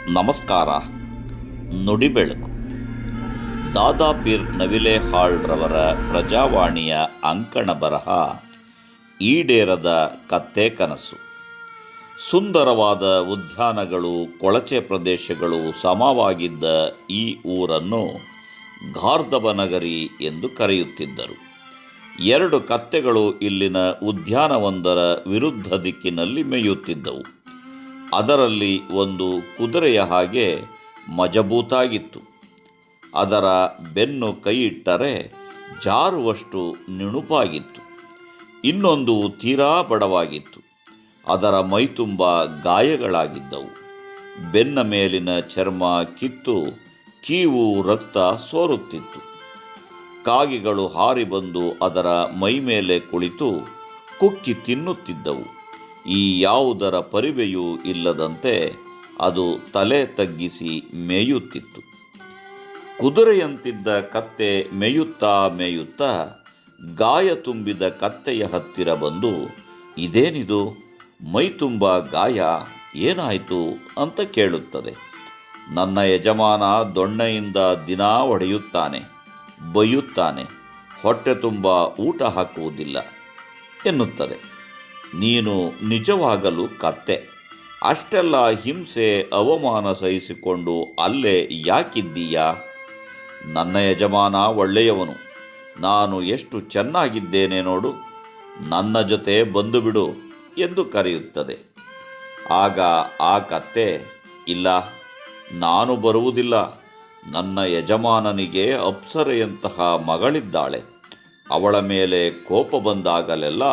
ನಮಸ್ಕಾರ. ನುಡಿಬೆಳಕು. ದಾದಾ ಪೀರ್ ನವಿಲೇಹಾಳ್ರವರ ಪ್ರಜಾವಾಣಿಯ ಅಂಕಣ ಬರಹ ಈಡೇರದ ಕತ್ತೆ ಕನಸು. ಸುಂದರವಾದ ಉದ್ಯಾನಗಳು, ಕೊಳಚೆ ಪ್ರದೇಶಗಳು ಸಮವಾಗಿದ್ದ ಈ ಊರನ್ನು ಗಾರ್ಧಬನಗರಿ ಎಂದು ಕರೆಯುತ್ತಿದ್ದರು. 2 ಕತ್ತೆಗಳು ಇಲ್ಲಿನ ಉದ್ಯಾನವೊಂದರ ವಿರುದ್ಧ ದಿಕ್ಕಿನಲ್ಲಿ ಮೇಯುತ್ತಿದ್ದವು. ಅದರಲ್ಲಿ ಒಂದು ಕುದುರೆಯ ಹಾಗೆ ಮಜಬೂತಾಗಿತ್ತು. ಅದರ ಬೆನ್ನು ಕೈಯಿಟ್ಟರೆ ಜಾರುವಷ್ಟು ನುಣುಪಾಗಿತ್ತು. ಇನ್ನೊಂದು ತೀರಾ ಬಡವಾಗಿತ್ತು. ಅದರ ಮೈತುಂಬ ಗಾಯಗಳಾಗಿದ್ದವು. ಬೆನ್ನ ಮೇಲಿನ ಚರ್ಮ ಕಿತ್ತು ಕೀವು ರಕ್ತ ಸೋರುತ್ತಿತ್ತು. ಕಾಗೆಗಳು ಹಾರಿ ಬಂದು ಅದರ ಮೈಮೇಲೆ ಕುಳಿತು ಕುಕ್ಕಿ ತಿನ್ನುತ್ತಿದ್ದವು. ಈ ಯಾವುದರ ಪರಿವೆಯೂ ಇಲ್ಲದಂತೆ ಅದು ತಲೆ ತಗ್ಗಿಸಿ ಮೇಯುತ್ತಿತ್ತು. ಕುದುರೆಯಂತಿದ್ದ ಕತ್ತೆ ಮೇಯುತ್ತಾ ಗಾಯ ತುಂಬಿದ ಕತ್ತೆಯ ಹತ್ತಿರ ಬಂದು, ಇದೇನಿದು, ಮೈತುಂಬ ಗಾಯ, ಏನಾಯಿತು ಅಂತ ಕೇಳುತ್ತದೆ. ನನ್ನ ಯಜಮಾನ ದೊಣ್ಣೆಯಿಂದ ದಿನಾ ಹೊಡೆಯುತ್ತಾನೆ, ಬೈಯುತ್ತಾನೆ, ಹೊಟ್ಟೆ ತುಂಬ ಊಟ ಹಾಕುವುದಿಲ್ಲ ಎನ್ನುತ್ತದೆ. ನೀನು ನಿಜವಾಗಲೂ ಕತ್ತೆ. ಅಷ್ಟೆಲ್ಲ ಹಿಂಸೆ ಅವಮಾನ ಸಹಿಸಿಕೊಂಡು ಅಲ್ಲೇ ಯಾಕಿದ್ದೀಯಾ? ನನ್ನ ಯಜಮಾನ ಒಳ್ಳೆಯವನು, ನಾನು ಎಷ್ಟು ಚೆನ್ನಾಗಿದ್ದೇನೆ ನೋಡು, ನನ್ನ ಜೊತೆ ಬಂದು ಬಿಡು ಎಂದು ಕರೆಯುತ್ತದೆ. ಆಗ ಆ ಕತ್ತೆ, ಇಲ್ಲ, ನಾನು ಬರುವುದಿಲ್ಲ. ನನ್ನ ಯಜಮಾನನಿಗೆ ಅಪ್ಸರೆಯಂತಹ ಮಗಳಿದ್ದಾಳೆ. ಅವಳ ಮೇಲೆ ಕೋಪ ಬಂದಾಗಲೆಲ್ಲ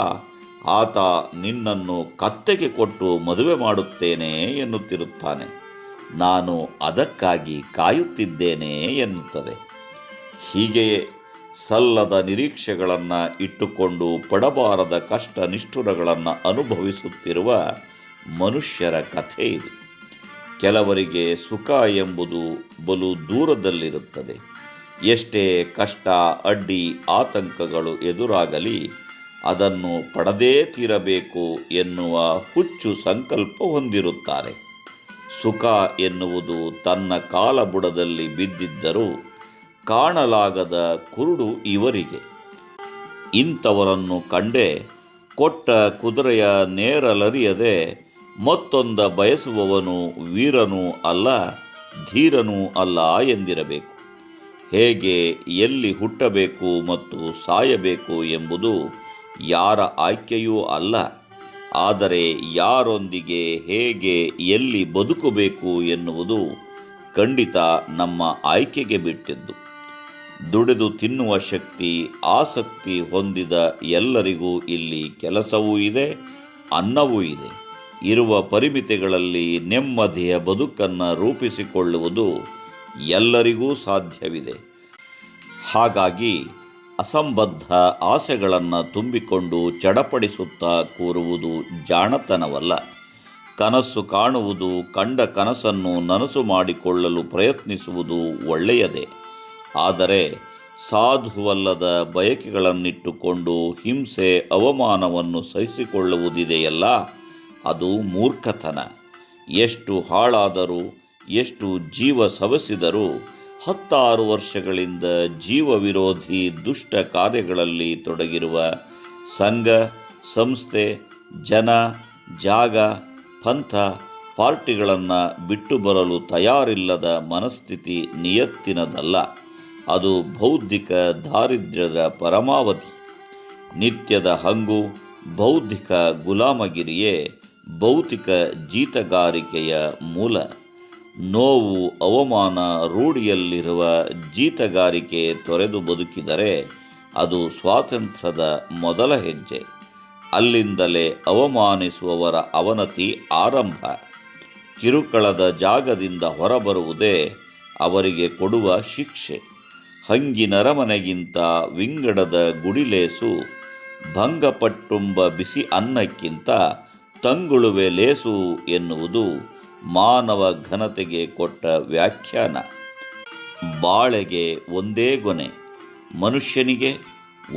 ಆತ ನಿನ್ನನ್ನು ಕತ್ತೆಗೆ ಕೊಟ್ಟು ಮದುವೆ ಮಾಡುತ್ತೇನೆ ಎನ್ನುತ್ತಿರುತ್ತಾನೆ. ನಾನು ಅದಕ್ಕಾಗಿ ಕಾಯುತ್ತಿದ್ದೇನೆ ಎನ್ನುತ್ತದೆ. ಹೀಗೆಯೇ ಸಲ್ಲದ ನಿರೀಕ್ಷೆಗಳನ್ನು ಇಟ್ಟುಕೊಂಡು ಪಡಬಾರದ ಕಷ್ಟ ನಿಷ್ಠುರಗಳನ್ನು ಅನುಭವಿಸುತ್ತಿರುವ ಮನುಷ್ಯರ ಕಥೆ ಇದು. ಕೆಲವರಿಗೆ ಸುಖ ಎಂಬುದು ಬಲು ದೂರದಲ್ಲಿರುತ್ತದೆ. ಎಷ್ಟೇ ಕಷ್ಟ, ಅಡ್ಡಿ, ಆತಂಕಗಳು ಎದುರಾಗಲಿ ಅದನ್ನು ಪಡೆದೇ ತೀರಬೇಕು ಎನ್ನುವ ಹುಚ್ಚು ಸಂಕಲ್ಪ ಹೊಂದಿರುತ್ತಾರೆ. ಸುಖ ಎನ್ನುವುದು ತನ್ನ ಕಾಲಬುಡದಲ್ಲಿ ಬಿದ್ದಿದ್ದರೂ ಕಾಣಲಾಗದ ಕುರುಡು ಇವರಿಗೆ. ಇಂಥವರನ್ನು ಕಂಡೇ ಕೊಟ್ಟ ಕುದುರೆಯ ನೇರಲರಿಯದೆ ಮತ್ತೊಂದ ಬಯಸುವವನು ವೀರನೂ ಅಲ್ಲ, ಧೀರನೂ ಅಲ್ಲ ಎಂದಿರಬೇಕು. ಹೇಗೆ, ಎಲ್ಲಿ ಹುಟ್ಟಬೇಕು ಮತ್ತು ಸಾಯಬೇಕು ಎಂಬುದು ಯಾರ ಆಯ್ಕೆಯೂ ಅಲ್ಲ. ಆದರೆ ಯಾರೊಂದಿಗೆ, ಹೇಗೆ, ಎಲ್ಲಿ ಬದುಕಬೇಕು ಎನ್ನುವುದು ಖಂಡಿತ ನಮ್ಮ ಆಯ್ಕೆಗೆ ಬಿಟ್ಟಿದ್ದು. ದುಡಿದು ತಿನ್ನುವ ಶಕ್ತಿ, ಆಸಕ್ತಿ ಹೊಂದಿದ ಎಲ್ಲರಿಗೂ ಇಲ್ಲಿ ಕೆಲಸವೂ ಇದೆ, ಅನ್ನವೂ ಇದೆ. ಇರುವ ಪರಿಮಿತಿಗಳಲ್ಲಿ ನೆಮ್ಮದಿಯ ಬದುಕನ್ನು ರೂಪಿಸಿಕೊಳ್ಳುವುದು ಎಲ್ಲರಿಗೂ ಸಾಧ್ಯವಿದೆ. ಹಾಗಾಗಿ ಅಸಂಬದ್ಧ ಆಸೆಗಳನ್ನು ತುಂಬಿಕೊಂಡು ಚಡಪಡಿಸುತ್ತಾ ಕೂರುವುದು ಜಾಣತನವಲ್ಲ. ಕನಸು ಕಾಣುವುದು, ಕಂಡ ಕನಸನ್ನು ನನಸು ಮಾಡಿಕೊಳ್ಳಲು ಪ್ರಯತ್ನಿಸುವುದು ಒಳ್ಳೆಯದೇ. ಆದರೆ ಸಾಧುವಲ್ಲದ ಬಯಕೆಗಳನ್ನಿಟ್ಟುಕೊಂಡು ಹಿಂಸೆ, ಅವಮಾನವನ್ನು ಸಹಿಸಿಕೊಳ್ಳುವುದಿದೆಯಲ್ಲ, ಅದು ಮೂರ್ಖತನ. ಎಷ್ಟು ಹಾಳಾದರೂ, ಎಷ್ಟು ಜೀವ ಸವೆಸಿದರೂ 16 ವರ್ಷಗಳಿಂದ ಜೀವ ವಿರೋಧಿ ದುಷ್ಟ ಕಾರ್ಯಗಳಲ್ಲಿ ತೊಡಗಿರುವ ಸಂಘ, ಸಂಸ್ಥೆ, ಜನ, ಜಾಗ, ಪಂಥ, ಪಾರ್ಟಿಗಳನ್ನು ಬಿಟ್ಟು ಬರಲು ತಯಾರಿಲ್ಲದ ಮನಸ್ಥಿತಿ ನಿಯತ್ತಿನದಲ್ಲ. ಅದು ಬೌದ್ಧಿಕ ದಾರಿದ್ರ್ಯದ ಪರಮಾವಧಿ. ನಿತ್ಯದ ಹಂಗು, ಬೌದ್ಧಿಕ ಗುಲಾಮಗಿರಿಯೇ ಭೌತಿಕ ಜೀತಗಾರಿಕೆಯ ಮೂಲ. ನೋವು, ಅವಮಾನ ರೂಢಿಯಲ್ಲಿರುವ ಜೀತಗಾರಿಕೆ ತೊರೆದು ಬದುಕಿದರೆ ಅದು ಸ್ವಾತಂತ್ರ್ಯದ ಮೊದಲ ಹೆಜ್ಜೆ. ಅಲ್ಲಿಂದಲೇ ಅವಮಾನಿಸುವವರ ಅವನತಿ ಆರಂಭ. ಕಿರುಕಳದ ಜಾಗದಿಂದ ಹೊರಬರುವುದೇ ಅವರಿಗೆ ಕೊಡುವ ಶಿಕ್ಷೆ. ಹಂಗಿನರಮನೆಗಿಂತ ವಿಂಗಡದ ಗುಡಿಲೇಸು, ಭಂಗಪಟ್ಟುಂಬ ಬಿಸಿ ಅನ್ನಕ್ಕಿಂತ ತಂಗುಳುವೆ ಲೇಸು ಎನ್ನುವುದು ಮಾನವ ಘನತೆಗೆ ಕೊಟ್ಟ ವ್ಯಾಖ್ಯಾನ. ಬಾಳೆಗೆ ಒಂದೇ ಗೊನೆ, ಮನುಷ್ಯನಿಗೆ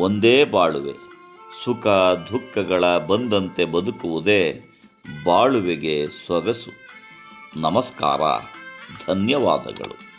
ಒಂದೇ ಬಾಳುವೆ. ಸುಖ ದುಃಖಗಳ ಬಂದಂತೆ ಬದುಕುವುದೇ ಬಾಳುವೆಗೆ ಸೊಗಸು. ನಮಸ್ಕಾರ. ಧನ್ಯವಾದಗಳು.